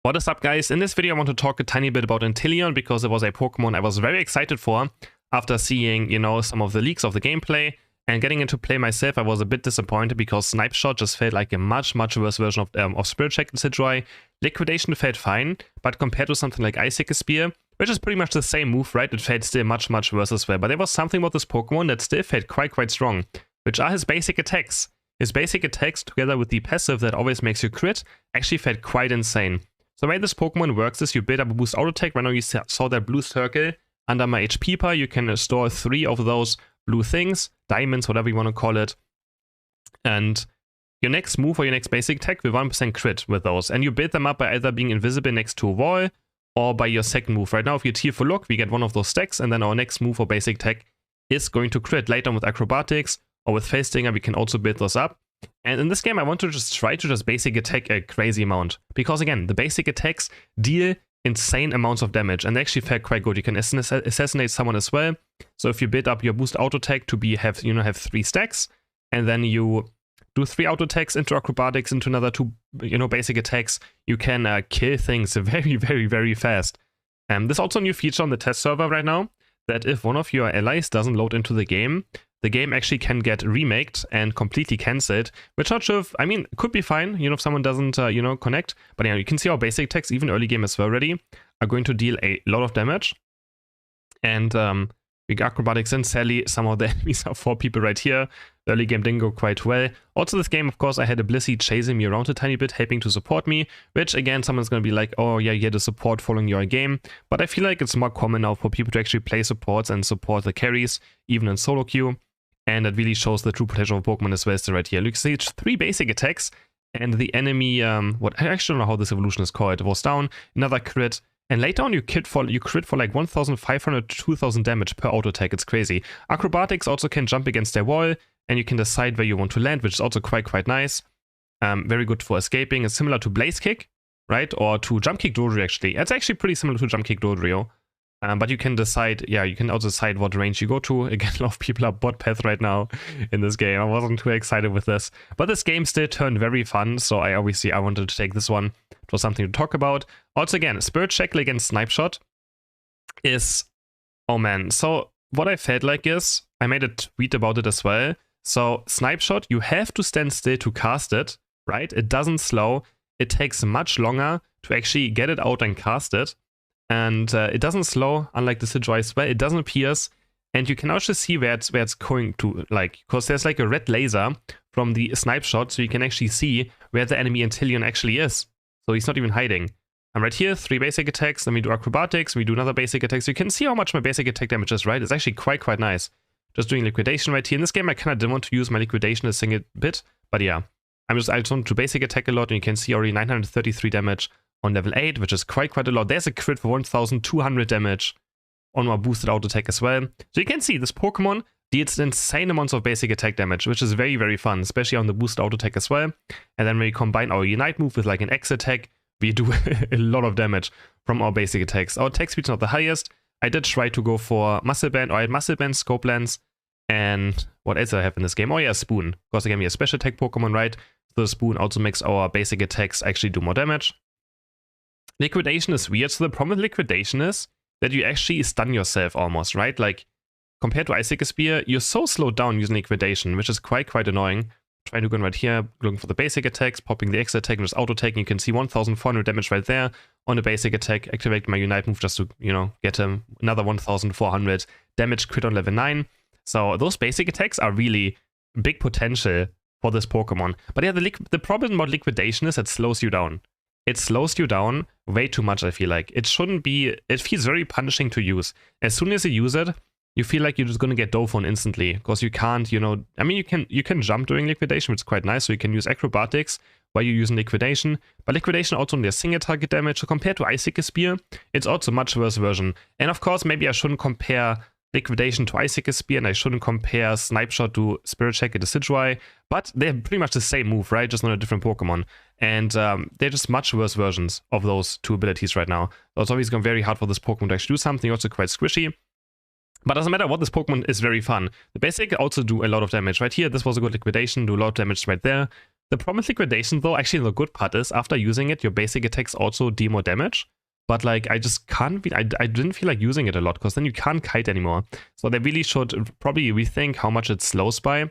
What is up, guys? In this video I want to talk a tiny bit about Inteleon because it was a Pokemon I was very excited for after seeing, some of the leaks of the gameplay and getting into play myself. I was a bit disappointed because Snipe Shot just felt like a much worse version of Spirit Check and Sidroy. Liquidation felt fine, but compared to something like Ice Spear, which is pretty much the same move, right? It felt still much worse as well. But there was something about this Pokemon that still felt quite strong, which are his basic attacks. His basic attacks together with the passive that always makes you crit actually felt quite insane. So the way this Pokemon works is you build up a boost auto attack. Right now you saw that blue circle under my HP bar. You can store 3 of those blue things, diamonds, whatever you want to call it. And your next move or your next basic attack will 1% crit with those. And you build them up by either being invisible next to a wall or by your second move. Right now if you tier for look, we get one of those stacks, and then our next move or basic attack is going to crit. Later on with acrobatics or with face stinger, we can also build those up. And in this game, I want to just try to just basic attack a crazy amount. Because again, the basic attacks deal insane amounts of damage and they actually felt quite good. You can assassinate someone as well. So if you build up your boost auto attack to have 3 stacks, and then you do 3 auto attacks into acrobatics into another 2 basic attacks, you can kill things very fast. There's also a new feature on the test server right now that if one of your allies doesn't load into the game actually can get remaked and completely cancelled, which not sure if, it could be fine, if someone doesn't, connect. But yeah, you can see our basic attacks, even early game as well already, are going to deal a lot of damage. And we got acrobatics in. Sadly, some of the enemies are 4 people right here. The early game didn't go quite well. Also this game, of course, I had a Blissey chasing me around a tiny bit, helping to support me, which again, someone's going to be like, oh yeah, you had a support following your game. But I feel like it's more common now for people to actually play supports and support the carries, even in solo queue. And that really shows the true potential of Pokemon as well as right here. You can see it's 3 basic attacks, and the enemy, I actually don't know how this evolution is called. It was down, another crit, and later on you crit for like 1,500 to 2,000 damage per auto attack. It's crazy. Acrobatics also can jump against their wall, and you can decide where you want to land, which is also quite nice. Very good for escaping. It's similar to Blaze Kick, right? Or to Jump Kick Dodrio actually. It's actually pretty similar to Jump Kick Dodrio. But you can decide, you can also decide what range you go to. Again, a lot of people are bot path right now in this game. I wasn't too excited with this. But this game still turned very fun, so I wanted to take this one. It was something to talk about. Also again, Spirit Check against Snipe Shot is, oh man. So what I felt like is, I made a tweet about it as well. So Snipe Shot, you have to stand still to cast it, right? It doesn't slow. It takes much longer to actually get it out and cast it. And it doesn't slow, unlike the Sidroy as well. It doesn't pierce, and you can also see where it's going to, because there's like a red laser from the Snipe Shot, so you can actually see where the enemy Inteleon actually is. So he's not even hiding. And right here, 3 basic attacks, then we do acrobatics, we do another basic attack. So you can see how much my basic attack damage is, right? It's actually quite nice. Just doing liquidation right here. In this game, I kind of didn't want to use my liquidation a single bit, but yeah. I just want to basic attack a lot, and you can see already 933 damage on level 8, which is quite a lot. There's a crit for 1,200 damage on my boosted auto attack as well. So you can see this Pokemon deals insane amounts of basic attack damage, which is very fun, especially on the boosted auto attack as well. And then when we combine our Unite move with like an X attack, we do a lot of damage from our basic attacks. Our attack speed is not the highest. I did try to go for Muscle Band, or I had Muscle Band, Scope Lens, and what else did I have in this game? Oh yeah, Spoon. Because again, we have special attack Pokemon, right? So the Spoon also makes our basic attacks actually do more damage. Liquidation is weird. So the problem with liquidation is that you actually stun yourself almost, right? Like, compared to Ice Spear, you're so slowed down using liquidation, which is quite annoying. Trying to go in right here, looking for the basic attacks, popping the X attack, and just auto attacking. You can see 1,400 damage right there on the basic attack. Activate my Unite move just to, get another 1,400 damage crit on level 9. So those basic attacks are really big potential for this Pokemon. But yeah, the problem about liquidation is it slows you down. It slows you down way too much, I feel like. It shouldn't be, it feels very punishing to use. As soon as you use it, you feel like you're just gonna get dove on instantly. Because you can't, you can jump during liquidation, which is quite nice, so you can use acrobatics while you're using liquidation. But liquidation also only has single target damage, so compared to Ice Spear, it's also a much worse version. And of course, maybe I shouldn't compare liquidation to Ice Spear, and I shouldn't compare Snipe Shot to Spirit Check and the Sidroy, but they're pretty much the same move, right? Just not a different Pokemon. And they're just much worse versions of those 2 abilities right now. So it's always going very hard for this Pokemon to actually do something, also quite squishy. But doesn't matter what, this Pokemon is very fun. The basic also do a lot of damage. Right here, this was a good liquidation, do a lot of damage right there. The problem with liquidation though, actually the good part is after using it, your basic attacks also deal more damage. But like I just can't be, I didn't feel like using it a lot because then you can't kite anymore. So they really should probably rethink how much it slows by.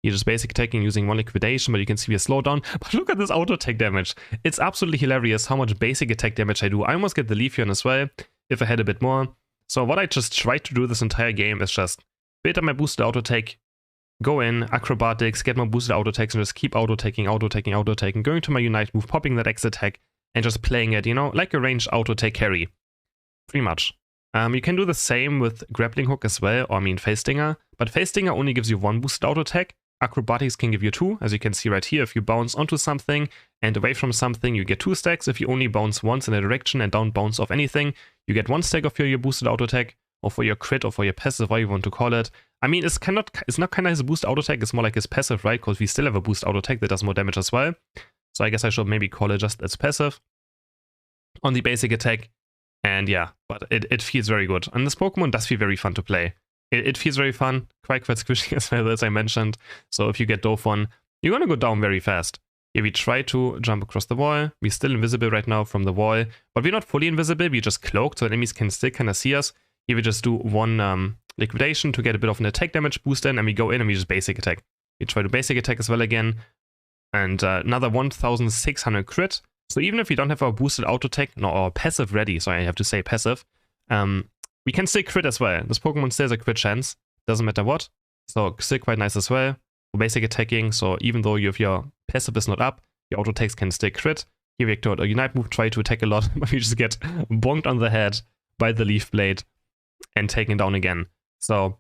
You're just basic attacking using one liquidation, but you can see a slowdown. But look at this auto attack damage. It's absolutely hilarious how much basic attack damage I do. I almost get the Leafeon as well if I had a bit more. So what I just tried to do this entire game is just build up my boosted auto attack, go in, acrobatics, get my boosted auto attacks, and just keep auto attacking, going to my unite move, popping that X attack, and just playing it, you know, like a ranged auto attack carry. Pretty much. You can do the same with grappling hook as well, or I mean face stinger, but face stinger only gives you one boosted auto attack. Acrobatics can give you 2, as you can see right here. If you bounce onto something and away from something, you get 2 stacks. If you only bounce once in a direction and don't bounce off anything, you get 1 stack of your boosted auto attack, or for your crit, or for your passive, whatever you want to call it. I mean, it's not kind of his boost auto attack, it's more like his passive, right? Because we still have a boost auto attack that does more damage as well. So I guess I should maybe call it just as passive on the basic attack. And yeah, but it feels very good. And this Pokemon does feel very fun to play. It feels very fun, quite squishy as well, as I mentioned. So if you get Dofon, you're gonna go down very fast. Here we try to jump across the wall. We're still invisible right now from the wall, but we're not fully invisible, we're just cloaked, so enemies can still kind of see us. Here we just do one liquidation to get a bit of an attack damage boost in, and we go in and we just basic attack. We try to basic attack as well again, and another 1600 crit. So even if we don't have our boosted auto attack, no, our passive ready, sorry, I have to say passive, we can still crit as well. This Pokemon still has a crit chance, doesn't matter what. So still quite nice as well. Basic attacking, so even though if your passive is not up, your auto attacks can still crit. Here we activate a Unite move, try to attack a lot, but we just get bonked on the head by the Leaf Blade and taken down again. So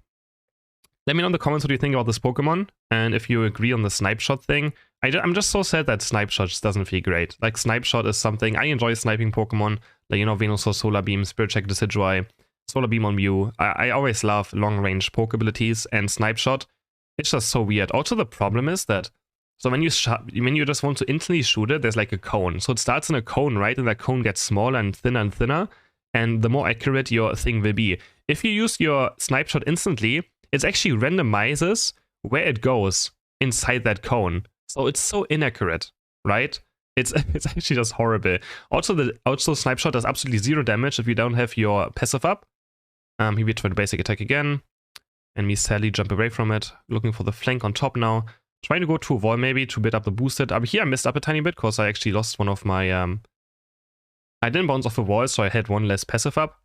let me know in the comments what you think about this Pokemon, and if you agree on the Snipe Shot thing. I'm just so sad that Snipe Shot just doesn't feel great. Like, Snipe Shot is something, I enjoy sniping Pokemon, like, you know, Venusaur, Solar Beam, Spirit Check, Decidueye, Solar Beam on Mew. I always love long-range poke abilities, and Snipe Shot, it's just so weird. Also, the problem is that, so when you just want to instantly shoot it, there's like a cone. So it starts in a cone, right? And that cone gets smaller and thinner, and the more accurate your thing will be. If you use your Snipe Shot instantly, it actually randomizes where it goes inside that cone. So it's so inaccurate, right? It's actually just horrible. Also Snipe Shot does absolutely 0 damage if you don't have your passive up. Here we try to basic attack again, and we sadly jump away from it, looking for the flank on top now. Trying to go to a wall maybe to build up the boosted. Here I missed up a tiny bit because I actually lost one of my... I didn't bounce off the wall, so I had one less passive up.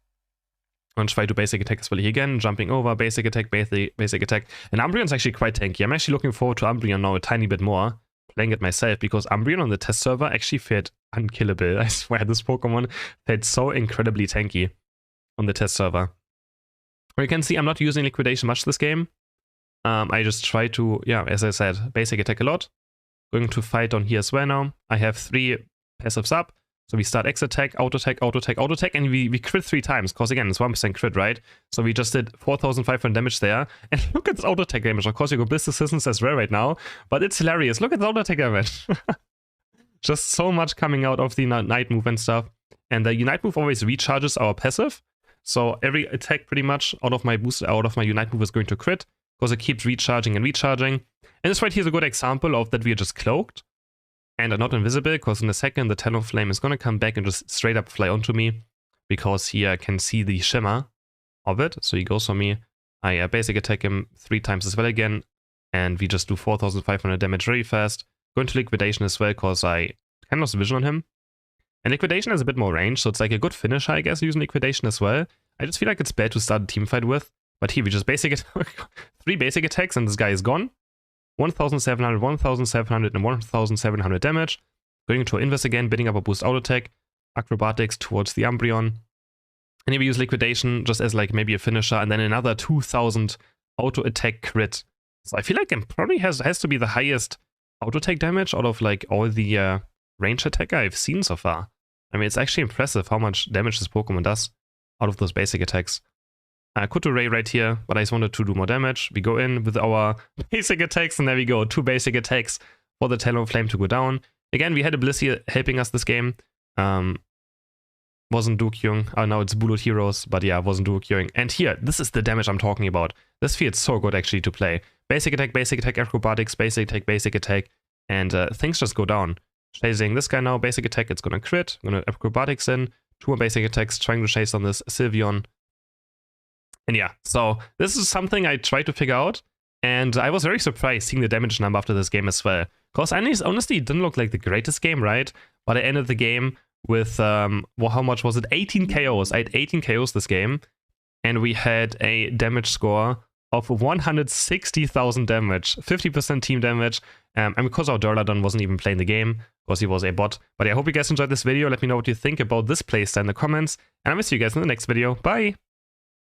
And try to basic attack as well here again, jumping over, basic attack, basic attack. And Umbreon's actually quite tanky. I'm actually looking forward to Umbreon now a tiny bit more, playing it myself, because Umbreon on the test server actually felt unkillable. I swear, this Pokemon felt so incredibly tanky on the test server. Where you can see I'm not using liquidation much this game. I just try to, yeah, as I said, basic attack a lot. Going to fight on here as well now. I have 3 passives up. So we start X attack, auto attack, auto attack, auto attack, and we crit 3 times, because again, it's 1% crit, right? So we just did 4,500 damage there. And look at this auto attack damage. Of course, you go Bliss Assistance as well right now, but it's hilarious. Look at the auto attack damage. Just so much coming out of the Night move and stuff. And the Unite move always recharges our passive. So every attack pretty much out of my Unite move is going to crit, because it keeps recharging and recharging. And this right here is a good example of that we are just cloaked and are not invisible, because in a second the Talonflame is going to come back and just straight up fly onto me, because here I can see the shimmer of it. So he goes for me. I basic attack him 3 times as well again, and we just do 4,500 damage very fast. Go into liquidation as well, because I kind of lost vision on him. And liquidation has a bit more range, so it's like a good finisher, I guess, using liquidation as well. I just feel like it's bad to start a team fight with, but here we just basic attack 3 basic attacks and this guy is gone. 1,700, 1,700, and 1,700 damage. Going into Inverse again, bidding up a boost auto attack. Acrobatics towards the Umbreon. And here we use liquidation just as like maybe a finisher, and then another 2,000 auto attack crit. So I feel like it probably has to be the highest auto attack damage out of like all the range attacker I've seen so far. I mean, it's actually impressive how much damage this Pokemon does out of those basic attacks. I could do Ray right here, but I just wanted to do more damage. We go in with our basic attacks, and there we go. 2 basic attacks for the Talonflame to go down. Again, we had a Blissey helping us this game. Wasn't Dukyung. Oh, now it's Bullet Heroes, but yeah, wasn't Dukyung. And here, this is the damage I'm talking about. This feels so good actually to play. Basic attack, acrobatics, basic attack, and things just go down. Chasing this guy now, basic attack, it's gonna crit. I'm gonna acrobatics in, 2 more basic attacks, trying to chase on this Sylveon. And yeah, so this is something I tried to figure out, and I was very surprised seeing the damage number after this game as well. Because honestly, it didn't look like the greatest game, right? But I ended the game with, well, how much was it? 18 KOs. I had 18 KOs this game, and we had a damage score of 160,000 damage, 50% team damage, and because our Durladon wasn't even playing the game, because he was a bot. But yeah, I hope you guys enjoyed this video. Let me know what you think about this playstyle in the comments, and I'll see you guys in the next video. Bye!